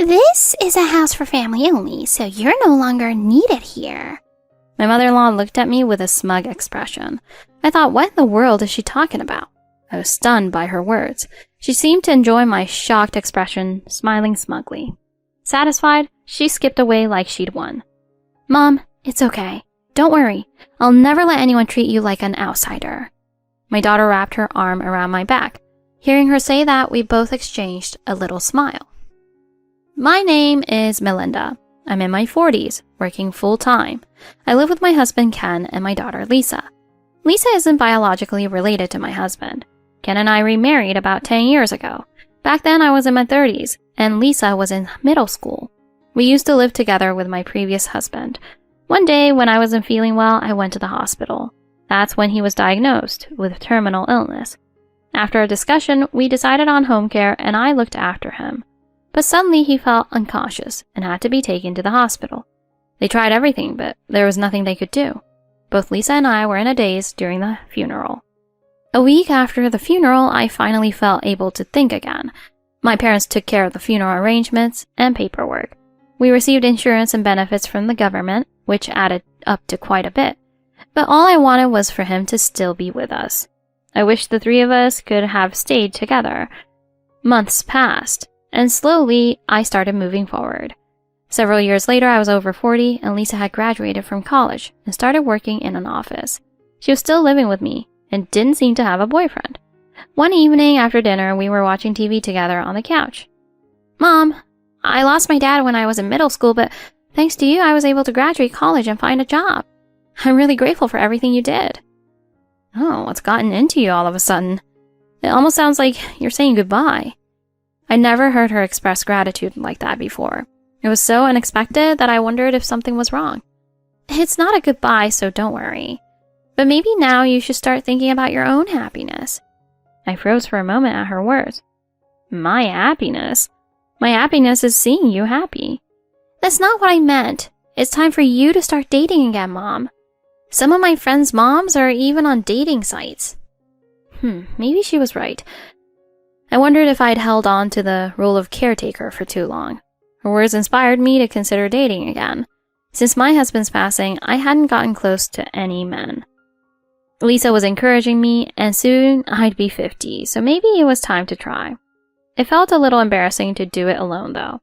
This is a house for family only, so you're no longer needed here. My mother-in-law looked at me with a smug expression. I thought, what in the world is she talking about? I was stunned by her words. She seemed to enjoy my shocked expression, smiling smugly. Satisfied, she skipped away like she'd won. Mom, it's okay. Don't worry. I'll never let anyone treat you like an outsider. My daughter wrapped her arm around my back. Hearing her say that, we both exchanged a little smile. My name is Melinda. I'm in my 40s, working full-time. I live with my husband Ken and my daughter Lisa. Lisa isn't biologically related to my husband. Ken and I remarried about 10 years ago. Back then I was in my 30s, and Lisa was in middle school. We used to live together with my previous husband. One day when I wasn't feeling well, I went to the hospital. That's when he was diagnosed with terminal illness. After a discussion, we decided on home care and I looked after him. But suddenly he felt unconscious and had to be taken to the hospital. They tried everything, but there was nothing they could do. Both Lisa and I were in a daze during the funeral. A week after the funeral, I finally felt able to think again. My parents took care of the funeral arrangements and paperwork. We received insurance and benefits from the government, which added up to quite a bit. But all I wanted was for him to still be with us. I wished the three of us could have stayed together. Months passed. And slowly, I started moving forward. Several years later, I was over 40, and Lisa had graduated from college and started working in an office. She was still living with me and didn't seem to have a boyfriend. One evening after dinner, we were watching TV together on the couch. Mom, I lost my dad when I was in middle school, but thanks to you, I was able to graduate college and find a job. I'm really grateful for everything you did. Oh, what's gotten into you all of a sudden? It almost sounds like you're saying goodbye. I never heard her express gratitude like that before. It was so unexpected that I wondered if something was wrong. It's not a goodbye, so don't worry. But maybe now you should start thinking about your own happiness. I froze for a moment at her words. My happiness? My happiness is seeing you happy. That's not what I meant. It's time for you to start dating again, Mom. Some of my friends' moms are even on dating sites. Maybe she was right. I wondered if I'd held on to the role of caretaker for too long. Her words inspired me to consider dating again. Since my husband's passing, I hadn't gotten close to any men. Lisa was encouraging me, and soon I'd be 50, so maybe it was time to try. It felt a little embarrassing to do it alone, though.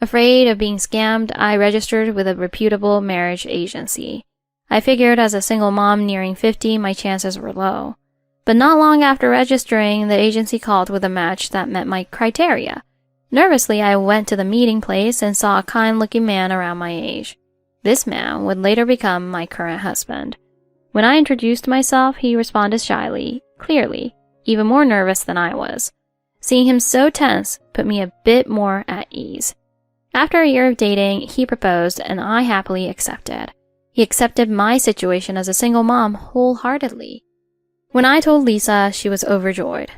Afraid of being scammed, I registered with a reputable marriage agency. I figured as a single mom nearing 50, my chances were low. But not long after registering, the agency called with a match that met my criteria. Nervously, I went to the meeting place and saw a kind-looking man around my age. This man would later become my current husband. When I introduced myself, he responded shyly, clearly, even more nervous than I was. Seeing him so tense put me a bit more at ease. After a year of dating, he proposed and I happily accepted. He accepted my situation as a single mom wholeheartedly. When I told Lisa, she was overjoyed.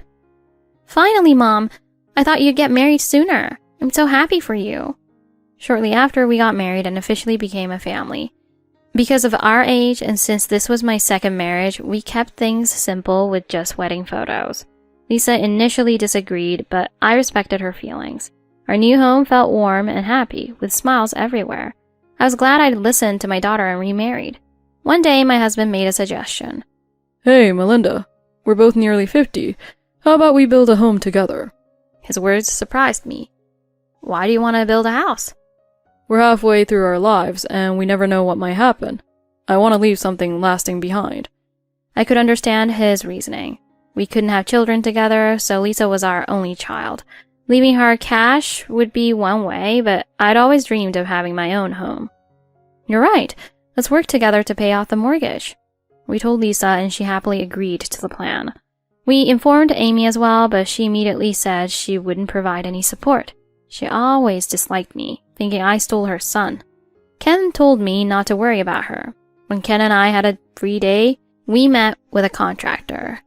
Finally, Mom, I thought you'd get married sooner. I'm so happy for you. Shortly after, we got married and officially became a family. Because of our age, and since this was my second marriage, we kept things simple with just wedding photos. Lisa initially disagreed, but I respected her feelings. Our new home felt warm and happy, with smiles everywhere. I was glad I'd listened to my daughter and remarried. One day, my husband made a suggestion. Hey, Melinda, we're both nearly 50. How about we build a home together? His words surprised me. Why do you want to build a house? We're halfway through our lives, and we never know what might happen. I want to leave something lasting behind. I could understand his reasoning. We couldn't have children together, so Lisa was our only child. Leaving her cash would be one way, but I'd always dreamed of having my own home. You're right. Let's work together to pay off the mortgage. We told Lisa, and she happily agreed to the plan. We informed Amy as well, but she immediately said she wouldn't provide any support. She always disliked me, thinking I stole her son. Ken told me not to worry about her. When Ken and I had a free day, we met with a contractor.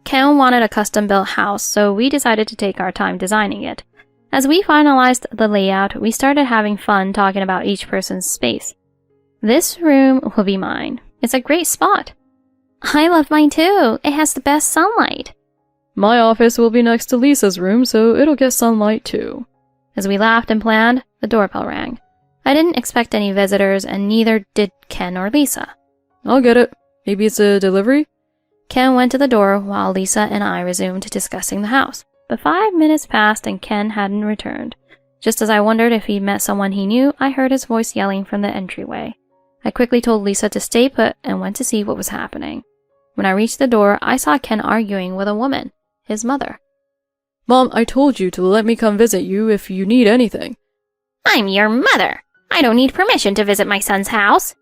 Ken wanted a custom-built house, so we decided to take our time designing it. As we finalized the layout, we started having fun talking about each person's space. This room will be mine. It's a great spot. I love mine too. It has the best sunlight. My office will be next to Lisa's room, so it'll get sunlight too. As we laughed and planned, the doorbell rang. I didn't expect any visitors, and neither did Ken or Lisa. I'll get it. Maybe it's a delivery? Ken went to the door while Lisa and I resumed discussing the house. But 5 minutes passed and Ken hadn't returned. Just as I wondered if he'd met someone he knew, I heard his voice yelling from the entryway. I quickly told Lisa to stay put and went to see what was happening. When I reached the door, I saw Ken arguing with a woman, his mother. Mom, I told you to let me come visit you if you need anything. I'm your mother. I don't need permission to visit my son's house.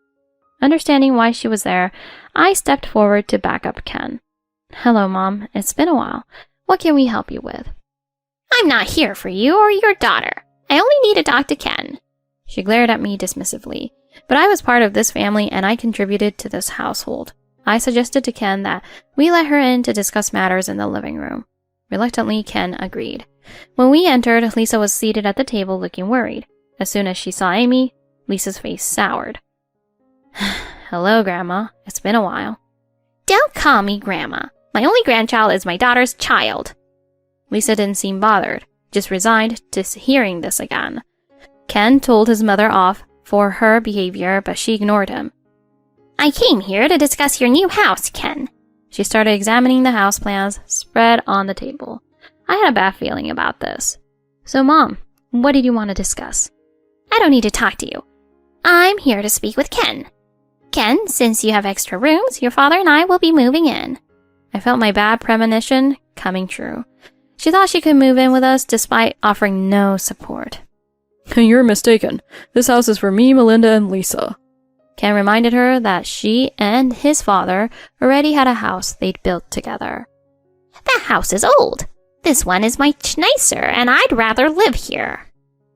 Understanding why she was there, I stepped forward to back up Ken. Hello, Mom. It's been a while. What can we help you with? I'm not here for you or your daughter. I only need to talk to Ken. She glared at me dismissively, but I was part of this family and I contributed to this household. I suggested to Ken that we let her in to discuss matters in the living room. Reluctantly, Ken agreed. When we entered, Lisa was seated at the table looking worried. As soon as she saw Amy, Lisa's face soured. Hello, Grandma. It's been a while. Don't call me Grandma. My only grandchild is my daughter's child. Lisa didn't seem bothered, just resigned to hearing this again. Ken told his mother off for her behavior, but she ignored him. I came here to discuss your new house, Ken. She started examining the house plans spread on the table. I had a bad feeling about this. So, Mom, what did you want to discuss? I don't need to talk to you. I'm here to speak with Ken. Ken, since you have extra rooms, your father and I will be moving in. I felt my bad premonition coming true. She thought she could move in with us despite offering no support. You're mistaken. This house is for me, Melinda, and Lisa. Ken reminded her that she and his father already had a house they'd built together. That house is old. This one is much nicer, and I'd rather live here.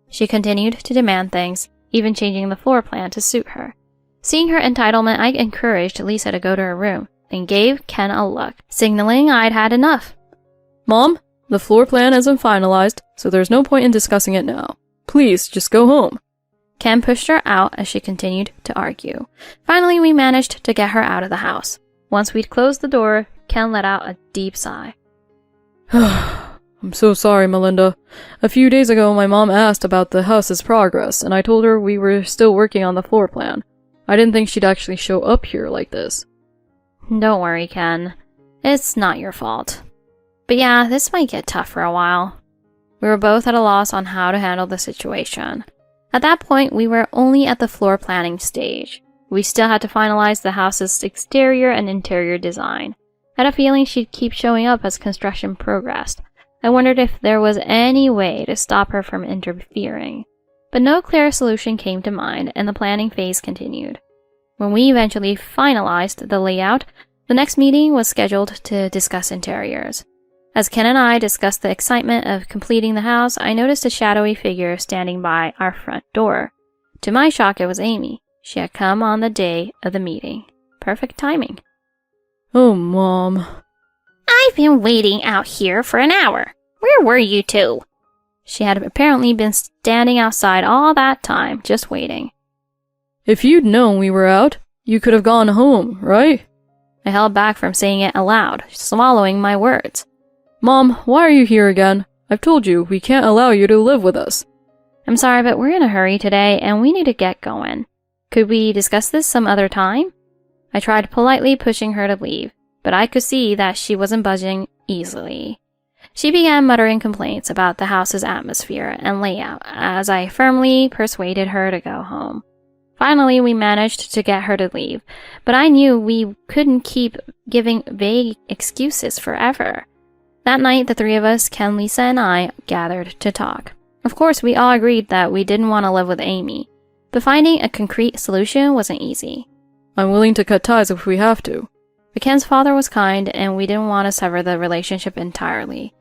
She continued to demand things, even changing the floor plan to suit her. Seeing her entitlement, I encouraged Lisa to go to her room, then gave Ken a look, signaling I'd had enough. Mom, the floor plan isn't finalized, so there's no point in discussing it now. Please, just go home. Ken pushed her out as she continued to argue. Finally, we managed to get her out of the house. Once we'd closed the door, Ken let out a deep sigh. I'm so sorry, Melinda. A few days ago, my mom asked about the house's progress, and I told her we were still working on the floor plan. I didn't think she'd actually show up here like this. Don't worry, Ken. It's not your fault. But yeah, this might get tough for a while. We were both at a loss on how to handle the situation. At that point, we were only at the floor planning stage. We still had to finalize the house's exterior and interior design. I had a feeling she'd keep showing up as construction progressed. I wondered if there was any way to stop her from interfering. But no clear solution came to mind, and the planning phase continued. When we eventually finalized the layout, the next meeting was scheduled to discuss interiors. As Ken and I discussed the excitement of completing the house, I noticed a shadowy figure standing by our front door. To my shock, it was Amy. She had come on the day of the meeting. Perfect timing. Oh, Mom. I've been waiting out here for an hour. Where were you two? She had apparently been standing outside all that time, just waiting. If you'd known we were out, you could have gone home, right? I held back from saying it aloud, swallowing my words. Mom, why are you here again? I've told you, we can't allow you to live with us. I'm sorry, but we're in a hurry today, and we need to get going. Could we discuss this some other time? I tried politely pushing her to leave, but I could see that she wasn't budging easily. She began muttering complaints about the house's atmosphere and layout as I firmly persuaded her to go home. Finally, we managed to get her to leave, but I knew we couldn't keep giving vague excuses forever. That night, the three of us, Ken, Lisa, and I, gathered to talk. Of course, we all agreed that we didn't want to live with Amy, but finding a concrete solution wasn't easy. I'm willing to cut ties if we have to. But Ken's father was kind, and we didn't want to sever the relationship entirely.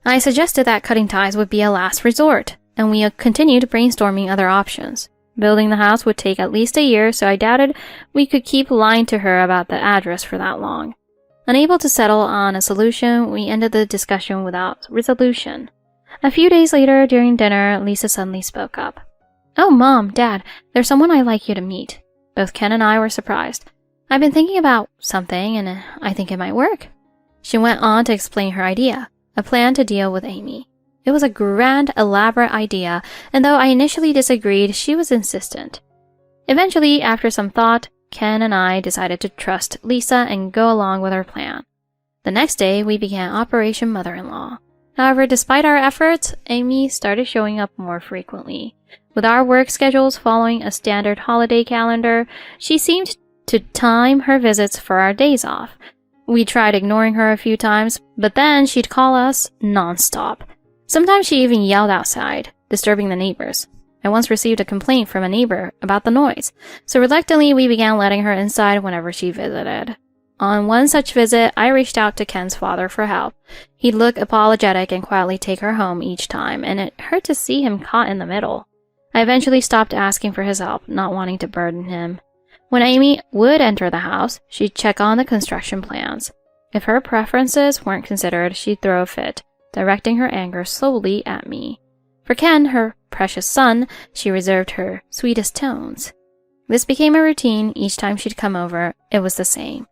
I suggested that cutting ties would be a last resort, and we continued brainstorming other options. Building the house would take at least a year, so I doubted we could keep lying to her about the address for that long. Unable to settle on a solution, we ended the discussion without resolution. A few days later, during dinner, Lisa suddenly spoke up. Oh, Mom, Dad, there's someone I'd like you to meet. Both Ken and I were surprised. I've been thinking about something, and I think it might work. She went on to explain her idea, a plan to deal with Amy. It was a grand, elaborate idea, and though I initially disagreed, she was insistent. Eventually, after some thought, Ken and I decided to trust Lisa and go along with our plan. The next day, we began Operation Mother-in-Law. However, despite our efforts, Amy started showing up more frequently. With our work schedules following a standard holiday calendar, she seemed to time her visits for our days off. We tried ignoring her a few times, but then she'd call us non-stop. Sometimes she even yelled outside, disturbing the neighbors. I once received a complaint from a neighbor about the noise, so reluctantly we began letting her inside whenever she visited. On one such visit, I reached out to Ken's father for help. He'd look apologetic and quietly take her home each time, and it hurt to see him caught in the middle. I eventually stopped asking for his help, not wanting to burden him. When Amy would enter the house, she'd check on the construction plans. If her preferences weren't considered, she'd throw a fit, directing her anger solely at me. For Ken, her precious son, she reserved her sweetest tones. This became a routine. Each time she'd come over, it was the same.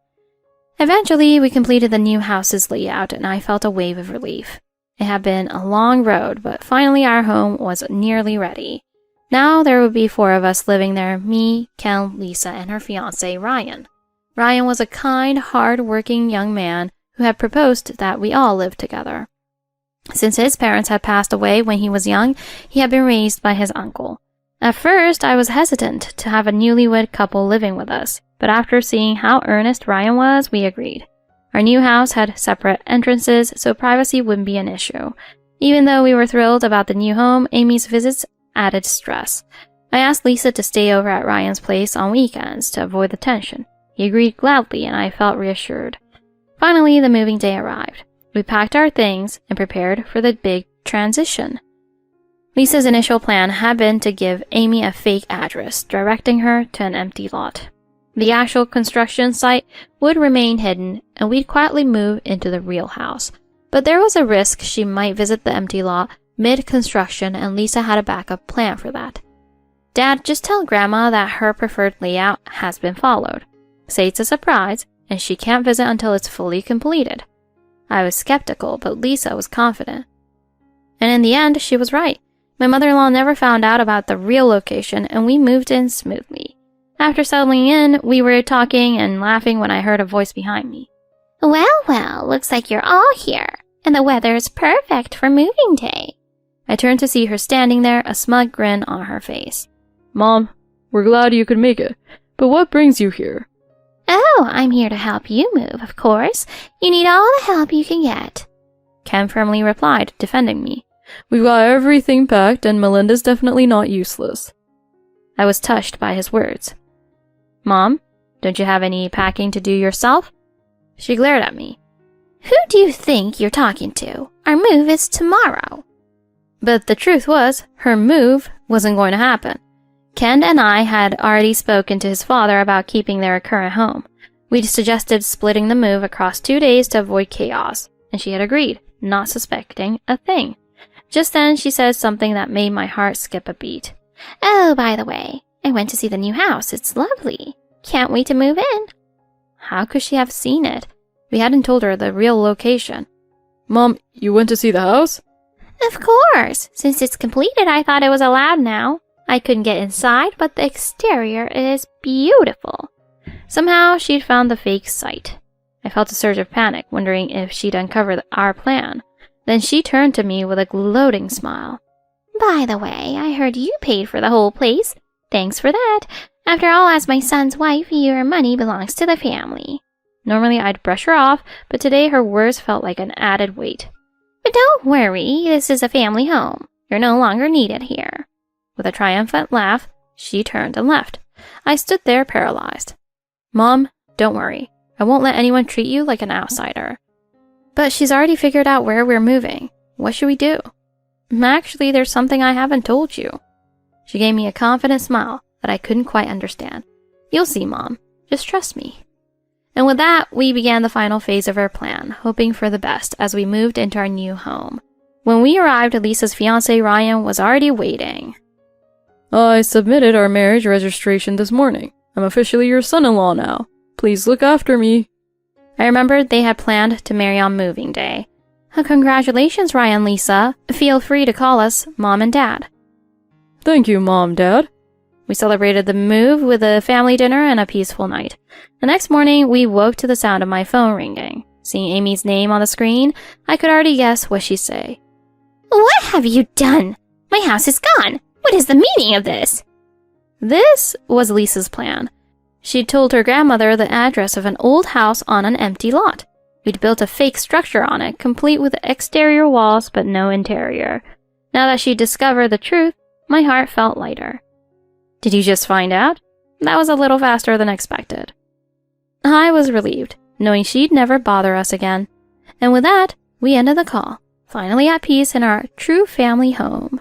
Eventually, we completed the new house's layout, and I felt a wave of relief. It had been a long road, but finally our home was nearly ready. Now there would be 4 of us living there, me, Ken, Lisa, and her fiancé, Ryan. Ryan was a kind, hard-working young man who had proposed that we all live together. Since his parents had passed away when he was young, he had been raised by his uncle. At first, I was hesitant to have a newlywed couple living with us, but after seeing how earnest Ryan was, we agreed. Our new house had separate entrances, so privacy wouldn't be an issue. Even though we were thrilled about the new home, Amy's visits added stress. I asked Lisa to stay over at Ryan's place on weekends to avoid the tension. He agreed gladly, and I felt reassured. Finally, the moving day arrived. We packed our things and prepared for the big transition. Lisa's initial plan had been to give Amy a fake address, directing her to an empty lot. The actual construction site would remain hidden, and we'd quietly move into the real house. But there was a risk she might visit the empty lot mid-construction, and Lisa had a backup plan for that. Dad, just tell Grandma that her preferred layout has been followed. Say it's a surprise, and she can't visit until it's fully completed. I was skeptical, but Lisa was confident. And in the end, she was right. My mother-in-law never found out about the real location, and we moved in smoothly. After settling in, we were talking and laughing when I heard a voice behind me. Well, looks like you're all here, and the weather is perfect for moving day. I turned to see her standing there, a smug grin on her face. Mom, we're glad you could make it, but what brings you here? Oh, I'm here to help you move, of course. You need all the help you can get. Ken firmly replied, defending me. We've got everything packed, and Melinda's definitely not useless. I was touched by his words. Mom, don't you have any packing to do yourself? She glared at me. Who do you think you're talking to? Our move is tomorrow. But the truth was, her move wasn't going to happen. Ken and I had already spoken to his father about keeping their current home. We'd suggested splitting the move across 2 days to avoid chaos, and she had agreed, not suspecting a thing. Just then, she said something that made my heart skip a beat. Oh, by the way, I went to see the new house. It's lovely. Can't wait to move in. How could she have seen it? We hadn't told her the real location. Mom, you went to see the house? Of course. Since it's completed, I thought it was allowed now. I couldn't get inside, but the exterior is beautiful. Somehow, she'd found the fake site. I felt a surge of panic, wondering if she'd uncovered our plan. Then she turned to me with a gloating smile. By the way, I heard you paid for the whole place. Thanks for that. After all, as my son's wife, your money belongs to the family. Normally, I'd brush her off, but today her words felt like an added weight. But don't worry, this is a family home. You're no longer needed here. With a triumphant laugh, she turned and left. I stood there paralyzed. Mom, don't worry. I won't let anyone treat you like an outsider. But she's already figured out where we're moving. What should we do? Actually, there's something I haven't told you. She gave me a confident smile that I couldn't quite understand. You'll see, Mom. Just trust me. And with that, we began the final phase of our plan, hoping for the best as we moved into our new home. When we arrived, Lisa's fiancé Ryan was already waiting. I submitted our marriage registration this morning. I'm officially your son-in-law now. Please look after me. I remembered they had planned to marry on moving day. Congratulations, Ryan and Lisa. Feel free to call us Mom and Dad. Thank you, Mom, Dad. We celebrated the move with a family dinner and a peaceful night. The next morning, we woke to the sound of my phone ringing. Seeing Amy's name on the screen, I could already guess what she'd say. What have you done? My house is gone. What is the meaning of this? This was Lisa's plan. She'd told her grandmother the address of an old house on an empty lot. We'd built a fake structure on it, complete with exterior walls but no interior. Now that she'd discovered the truth, my heart felt lighter. Did you just find out? That was a little faster than expected. I was relieved, knowing she'd never bother us again. And with that, we ended the call, finally at peace in our true family home.